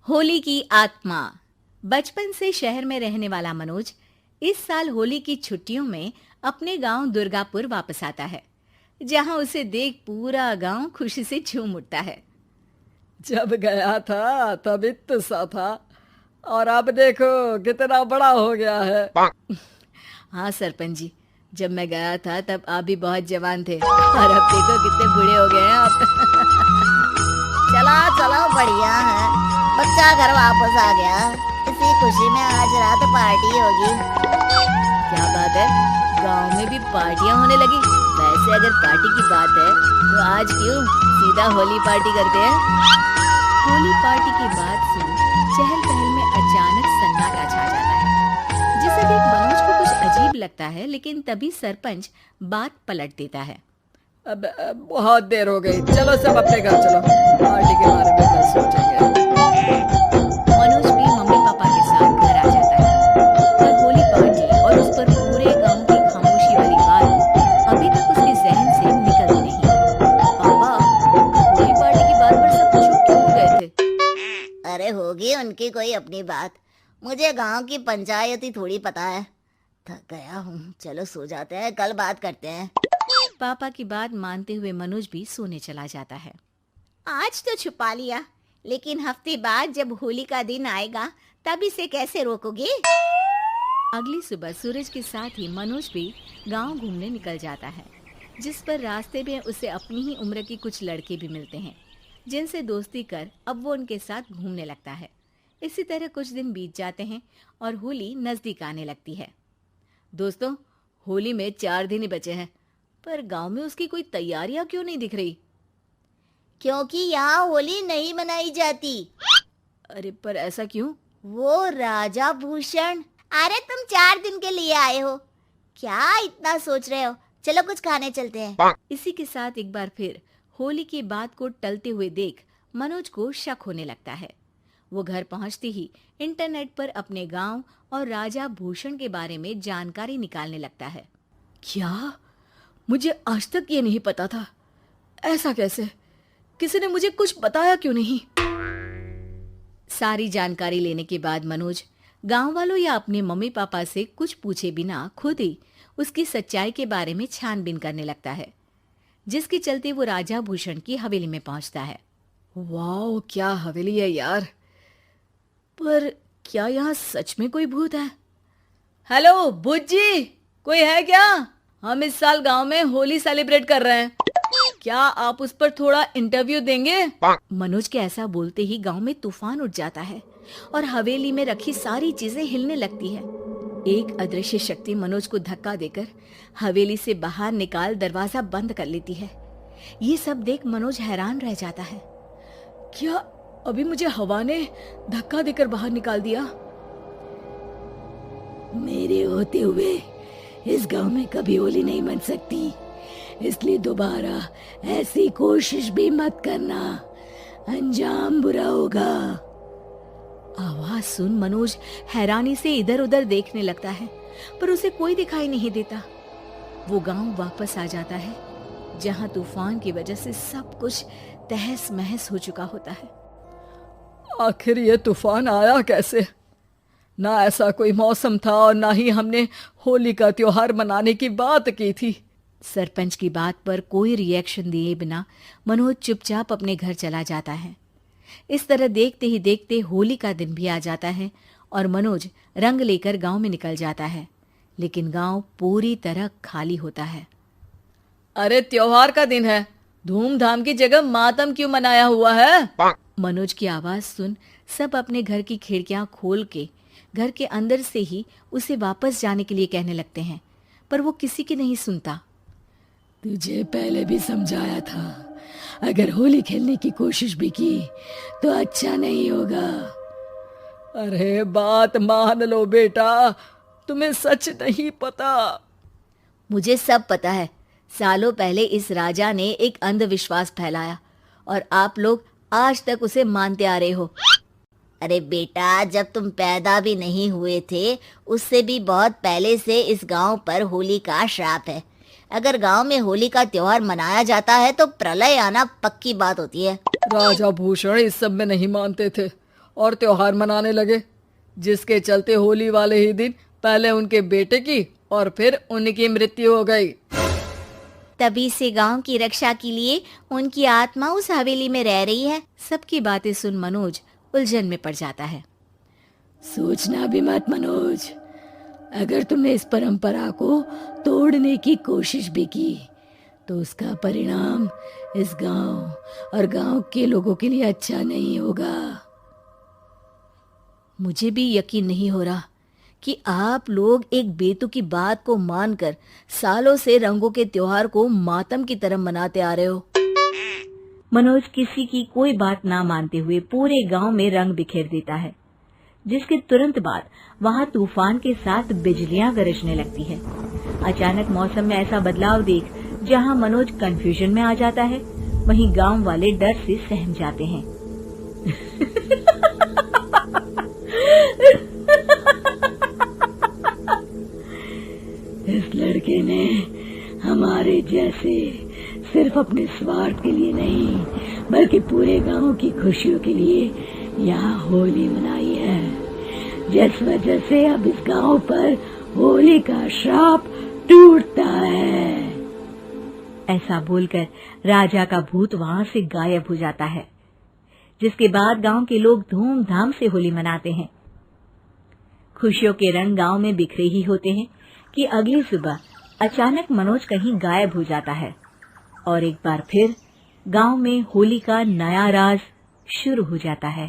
होली की आत्मा। बचपन से शहर में रहने वाला मनोज इस साल होली की छुट्टियों में अपने गांव दुर्गापुर वापस आता है, जहां उसे देख पूरा गांव खुशी से झूम उठता है। जब गया था तब इतना सा था और अब देखो कितना बड़ा हो गया है। हाँ सरपंच जी, जब मैं गया था तब आप भी बहुत जवान थे और अब देखो कितने बूढ़े हो गए हैं आप। चला चलो बढ़िया है। बच्चा घर वापस आ गया। इसी खुशी में आज रात पार्टी होगी। क्या बात है, गांव में भी पार्टियां होने लगी। वैसे अगर पार्टी की बात है तो आज क्यों सीधा होली पार्टी करते हैं। होली पार्टी की बात सुन चहल पहल में अचानक सन्नाटा छा जाता है, जिसे देख मनोज को कुछ अजीब लगता है। लेकिन तभी सरपंच बात पलट देता है। अब बहुत देर हो गई, चलो सब अपने घर चलो, पार्टी के बारे में कल सोचेंगे। मनोज भी मम्मी पापा के साथ घर आ जाता है। पर होली पार्टी और उस पर पूरे गांव की खामोशी वाली बात अभी तक उसके जहन से निकलती नहीं। पापा, होली पार्टी की बात पर सब चुप क्यों हो गए थे? अरे होगी उनकी कोई अपनी बात। मुझे गांव की पंचायत ही थोड़ी पता है। थक गया हूँ, चलो सो जाते हैं, कल बात करते हैं। पापा की बात मानते हुए मनोज भी सोने चला जाता है। आज तो छुपा लिया, लेकिन हफ्ते बाद जब होली का दिन आएगा तब इसे कैसे रोकोगे? अगली सुबह सूरज के साथ ही मनोज भी गांव घूमने निकल जाता है, जिस पर रास्ते में उसे अपनी ही उम्र के कुछ लड़के भी मिलते हैं, जिनसे दोस्ती कर अब वो उनके साथ घूमने लगता है। इसी तरह कुछ दिन बीत जाते हैं और होली नजदीक आने लगती है। दोस्तों, होली में 4 दिन ही बचे हैं, पर गांव में उसकी कोई तैयारियां क्यों नहीं दिख रही? क्योंकि यहाँ होली नहीं मनाई जाती। अरे पर ऐसा क्यों? वो राजा भूषण। अरे तुम 4 दिन के लिए आए हो, क्या इतना सोच रहे हो? चलो कुछ खाने चलते हैं। इसी के साथ एक बार फिर होली की बात को टलते हुए देख मनोज को शक होने लगता है। वो घर पहुंचते ही इंटरनेट पर अपने गांव और राजा भूषण के बारे में जानकारी निकालने लगता है। क्या? मुझे आज तक ये नहीं पता था। ऐसा कैसे? किसी ने मुझे कुछ बताया क्यों नहीं? सारी जानकारी लेने के बाद मनोज गांव वालों या अपने मम्मी पापा से कुछ पूछे बिना खुद ही उसकी सच्चाई के बारे में छानबीन करने लगता है, जिसके चलते वो राजा भूषण की हवेली में पहुंचता है। वाह, क्या हवेली है यार। पर क्या यहाँ सच में कोई भूत है? हेलो भूत जी, कोई है क्या? हम इस साल गांव में होली सेलिब्रेट कर रहे हैं, क्या आप उस पर थोड़ा इंटरव्यू देंगे? मनोज के ऐसा बोलते ही गांव में तूफान उठ जाता है और हवेली में रखी सारी चीजें हिलने लगती है। एक अदृश्य शक्ति मनोज को धक्का देकर हवेली से बाहर निकाल दरवाजा बंद कर लेती है। ये सब देख मनोज हैरान रह जाता है। क्या अभी मुझे हवा ने धक्का देकर बाहर निकाल दिया? मेरे होते हुए इस गांव में कभी होली नहीं मन सकती, इसलिए दोबारा ऐसी कोशिश भी मत करना, अंजाम बुरा होगा। आवाज सुन मनोज हैरानी से इधर उधर देखने लगता है, पर उसे कोई दिखाई नहीं देता। वो गांव वापस आ जाता है, जहां तूफान की वजह से सब कुछ तहस महस हो चुका होता है। आखिर ये तूफान आया कैसे? ना ऐसा कोई मौसम था और ना ही हमने होली का त्योहार मनाने की बात की थी। सरपंच की बात पर कोई रिएक्शन दिए बिना मनोज चुपचाप अपने घर चला जाता है। इस तरह देखते ही देखते होली का दिन भी आ जाता है और मनोज रंग लेकर गांव में निकल जाता है, लेकिन गांव पूरी तरह खाली होता है। अरे त्योहार का दिन है, धूमधाम की जगह मातम क्यों मनाया हुआ है? मनोज की आवाज सुन सब अपने घर की खिड़कियां खोल के घर के अंदर से ही उसे वापस जाने के लिए कहने लगते हैं, पर वो किसी की नहीं सुनता। तुझे पहले भी समझाया था, अगर होली खेलने की कोशिश भी की तो अच्छा नहीं होगा। अरे बात मान लो बेटा, तुम्हें सच नहीं पता। मुझे सब पता है। सालों पहले इस राजा ने एक अंधविश्वास फैलाया और आप लोग आज तक उसे मानते आ रहे हो। अरे बेटा, जब तुम पैदा भी नहीं हुए थे उससे भी बहुत पहले से इस गांव पर होली का श्राप है। अगर गांव में होली का त्योहार मनाया जाता है तो प्रलय आना पक्की बात होती है। राजा भूषण इस सब में नहीं मानते थे और त्योहार मनाने लगे, जिसके चलते होली वाले ही दिन पहले उनके बेटे की और फिर उनकी मृत्यु हो गई। तभी से गांव की रक्षा के लिए उनकी आत्मा उस हवेली में रह रही है। सबकी बातें सुन मनोज उलझन में पड़ जाता है। सोचना भी मत मनोज, अगर तुमने इस परंपरा को तोड़ने की कोशिश भी की तो उसका परिणाम इस गांव और गांव के लोगों के लिए अच्छा नहीं होगा। मुझे भी यकीन नहीं हो रहा कि आप लोग एक बेतुकी बात को मानकर सालों से रंगों के त्योहार को मातम की तरह मनाते आ रहे हो। मनोज किसी की कोई बात ना मानते हुए पूरे गांव में रंग बिखेर देता है, जिसके तुरंत बाद वहां तूफान के साथ बिजलियां गरजने लगती है। अचानक मौसम में ऐसा बदलाव देख जहां मनोज कंफ्यूजन में आ जाता है, वहीं गांव वाले डर से सहम जाते हैं। इस लड़के ने हमारे जैसे सिर्फ अपने स्वार्थ के लिए नहीं बल्कि पूरे गांव की खुशियों के लिए यहाँ होली मनाई है, जिस वजह से अब इस गांव पर होली का श्राप टूटता है। ऐसा बोलकर राजा का भूत वहां से गायब हो जाता है, जिसके बाद गांव के लोग धूमधाम से होली मनाते हैं। खुशियों के रंग गांव में बिखरे ही होते हैं कि अगली सुबह अचानक मनोज कहीं गायब हो जाता है और एक बार फिर गांव में होली का नया राज शुरू हो जाता है।